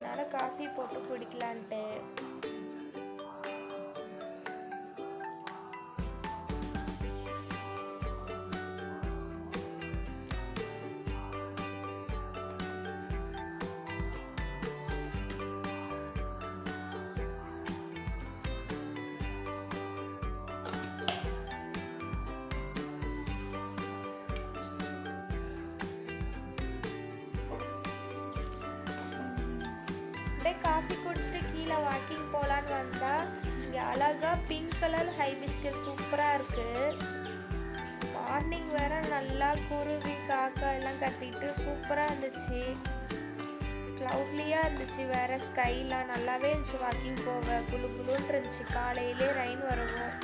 அதனால் காஃபி போட்டு குடிக்கலான்ட்டு. காஃபி குடிச்சிட்டு கீழே வாக்கிங் போகலான்னு வந்தால் இங்கே அழகாக பிங்க் கலர் ஹைபிஸ்கஸ் சூப்பராக இருக்குது. மார்னிங் வேறு நல்லா குருவி காக்கா எல்லாம் கத்திட்டு சூப்பராக இருந்துச்சு. க்ளவுட்லியாக இருந்துச்சு, வேறு ஸ்கைலாம் நல்லாவே இருந்துச்சு. வாக்கிங் போக குளு குளுன்னு இருந்துச்சு. காலையிலே ரெயின் வரவும்